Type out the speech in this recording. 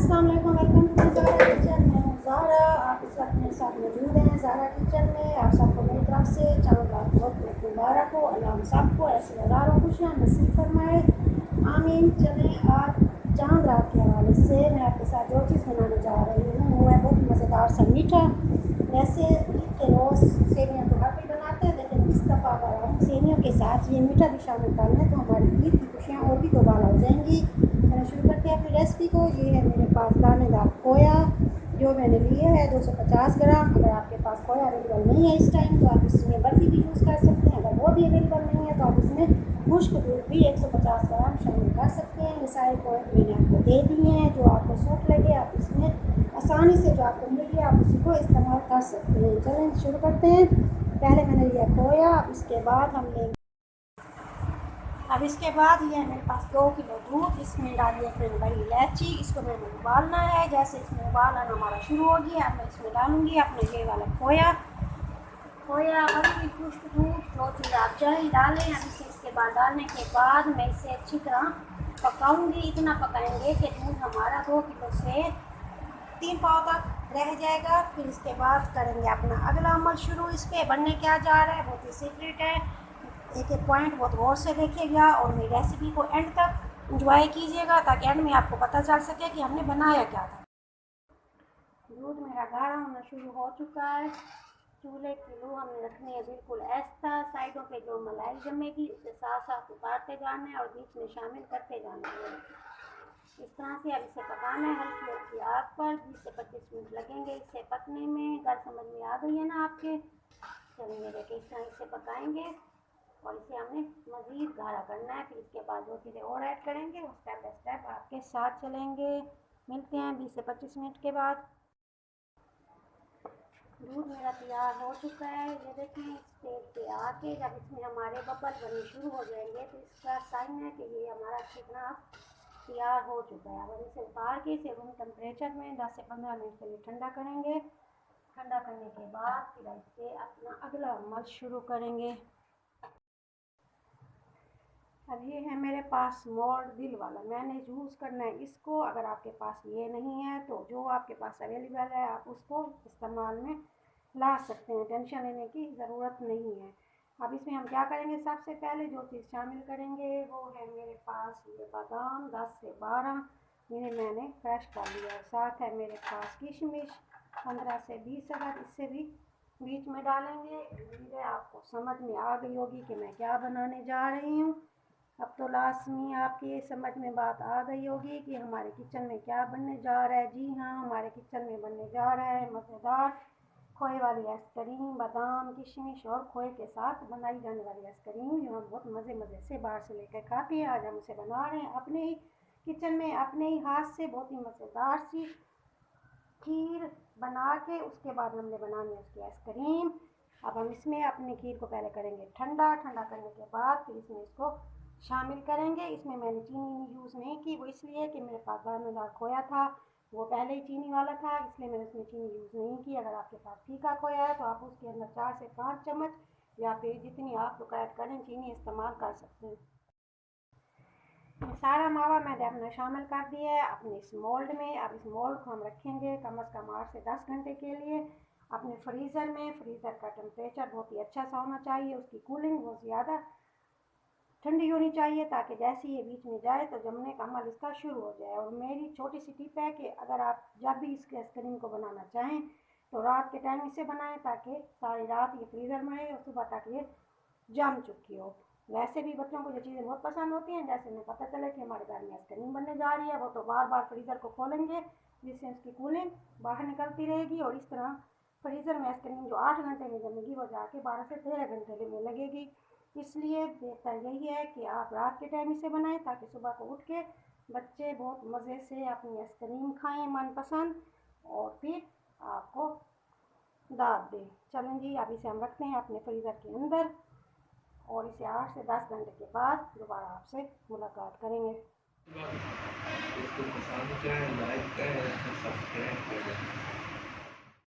अस्सलाम वालेकुम, welcome to Zaara kitchen. मैं हूँ ज़ारा, आप इस वक्त मेरे साथ मौजूद हैं ज़ारा किचन में। आप सबको मेरी तरफ से चांद रात बहुत मुबारक हो। अल्लाह हम सबको ऐसे हज़ारों खुशियाँ नसीब फरमाए, आमीन। चलें, आज चांद रात के हवाले से मैं आपके साथ जो चीज़ बनाने जा रही हूँ वो है बहुत मज़ेदार सा मीठा। वैसे ईद के रोज़ सेवियाँ तो हर कोई बनाते हैं, लेकिन इस दफ़ा अगर हम सेवियों के साथ ये मीठा भी शामिल कर लें तो हमारी ईद की खुशियाँ और भी दोबारा हो जाएंगी। चलो शुरू करते हैं अपनी रेसिपी को। ये है मेरे पास दानेदार खोया जो मैंने लिए है 250 ग्राम। अगर आपके पास खोया अवेलेबल नहीं है इस टाइम तो आप इसमें बर्फ़ी भी यूज़ कर सकते हैं। अगर वो भी अवेलेबल नहीं है तो आप इसमें खुश्क दूध भी 150 ग्राम शामिल कर सकते हैं। ये सारे पॉइंट मैंने आपको दे दिए हैं, जो आपको सूट लगे आप इसमें आसानी से जो आपको मिल गया आप उसी को इस्तेमाल कर सकते हैं। चलें शुरू करते हैं। पहले मैंने लिया खोया, अब इसके बाद हम लेंगे ये है मेरे पास 2 किलो दूध। इसमें डालिए फिर बड़ी इलायची। इसको मैंने उबालना है। जैसे इसमें उबाल आना हमारा शुरू हो गया, अब मैं इसमें डालूँगी अपने ये वाला खोया बड़ी खुश्क दूध, जो चीज़ आप चाहें डालें। अब इसे इसके बाद डालने के बाद मैं इसे अच्छी तरह पकाऊँगी। इतना पकाएंगे कि दूध हमारा 2 किलो से 3 पाव तक रह जाएगा। फिर इसके बाद करेंगे अपना अगला अमल शुरू। इस पर बनने क्या जा रहा है बहुत ही सीक्रेट है। एक एक पॉइंट बहुत गौर से देखिएगा और मेरी रेसिपी को एंड तक इंजॉय कीजिएगा, ताकि एंड में आपको पता चल सके कि हमने बनाया क्या था। दूध मेरा गाढ़ा होना शुरू हो चुका है। चूल्हे की लू हमने रखनी है बिल्कुल ऐसा। साइडों पे जो मलाई जमेगी उसे साथ साथ उतारते जाना है और बीच में शामिल करते जाना है। इस तरह से अब इसे पकाना है हल्की हल्की आग पर। 20 से 25 मिनट लगेंगे इसे पकने में। गल समझ में आ गई है ना आपके? चलिए देखिए, इस तरह इसे पकाएंगे और इसे हमने मज़ीद गाढ़ा करना है। फिर इसके बाद जो चीज़ें और ऐड करेंगे वो स्टेप बाय स्टेप आपके साथ चलेंगे। मिलते हैं 20 से 25 मिनट के बाद। दूध मेरा तैयार हो चुका है। ये देखें, इस स्टेज पे आके जब इसमें हमारे बबल बनने शुरू हो जाएंगे तो इसका साइन है कि ये हमारा अच्छी तरह तैयार हो चुका है। अब इसे उतार के इसे रूम टेम्परेचर में 10 से 15 मिनट के लिए ठंडा करेंगे। ठंडा करने के बाद फिर इससे अपना अगला अमल शुरू करेंगे। अब ये है मेरे पास मोल्ड दिल वाला, मैंने यूज़ करना है इसको। अगर आपके पास ये नहीं है तो जो आपके पास अवेलेबल है आप उसको इस्तेमाल में ला सकते हैं, टेंशन लेने की ज़रूरत नहीं है। अब इसमें हम क्या करेंगे, सबसे पहले जो चीज़ शामिल करेंगे वो है मेरे पास ये बादाम 10 से 12 इन्हें मैंने क्रश कर लिया। साथ है मेरे पास किशमिश 15 से 20 अदद, इससे भी बीच में डालेंगे। उम्मीद है आपको समझ में आ गई होगी कि मैं क्या बनाने जा रही हूँ। अब तो लाजमी आपकी समझ में बात आ गई होगी कि हमारे किचन में क्या बनने जा रहा है। जी हाँ, हमारे किचन में बनने जा रहा है मज़ेदार खोए वाली आइसक्रीम। बादाम किशमिश और खोए के साथ बनाई जाने वाली आइसक्रीम जो हम बहुत मज़े से बाहर से लेकर खाते हैं, आज हम उसे बना रहे हैं अपने ही किचन में अपने ही हाथ से। बहुत ही मज़ेदार सी खीर बना के उसके बाद हमने बनानी है उसकी आइसक्रीम। अब हम इसमें अपनी खीर को पहले करेंगे ठंडा करने के बाद फिर इसमें इसको शामिल करेंगे। इसमें मैंने चीनी यूज़ नहीं की, वो इसलिए कि मेरे पास दानेदार खोया था, वो पहले ही चीनी वाला था, इसलिए मैंने इसमें चीनी यूज़ नहीं की। अगर आपके पास फीका खोया है तो आप उसके अंदर 4 से 5 चम्मच या फिर जितनी आप रिक्वायर करें चीनी इस्तेमाल कर सकते हैं। सारा मावा मैंने अपना शामिल कर दिया है अपने इस मोल्ड में। अब इस मोल्ड को हम रखेंगे कम से कम 8 से 10 घंटे के लिए अपने फ्रीज़र में। फ्रीज़र का टेम्परेचर बहुत ही अच्छा सा होना चाहिए, उसकी कूलिंग बहुत ज़्यादा ठंडी होनी चाहिए, ताकि जैसे ये बीच में जाए तो जमने का अमल इसका शुरू हो जाए। और मेरी छोटी सी टिप है कि अगर आप जब भी इस आइसक्रीम को बनाना चाहें तो रात के टाइम इसे बनाएं, ताकि सारी रात ये फ्रीज़र में रहे और सुबह तक ये जम चुकी हो। वैसे भी बच्चों को ये चीज़ें बहुत पसंद होती हैं। जैसे उन्हें पता चले कि हमारे घर में आइसक्रीम बनने जा रही है, वो तो बार बार फ्रीज़र को खोलेंगे, जिससे उसकी कूलिंग बाहर निकलती रहेगी और इस तरह फ्रीज़र में आइसक्रीम जो 8 घंटे में जमेगी वो जाके 12 से 13 घंटे में लगेगी। इसलिए बेहतर यही है कि आप रात के टाइम इसे बनाएं, ताकि सुबह को उठ के बच्चे बहुत मज़े से अपनी आइसक्रीम खाएँ मनपसंद और फिर आपको दाद दें। चलें जी, अब इसे हम रखते हैं अपने फ्रीज़र के अंदर और इसे 8 से 10 घंटे के बाद दोबारा आपसे मुलाकात करेंगे। इसको पसंद करें, लाइक करें, सब्सक्राइब करें।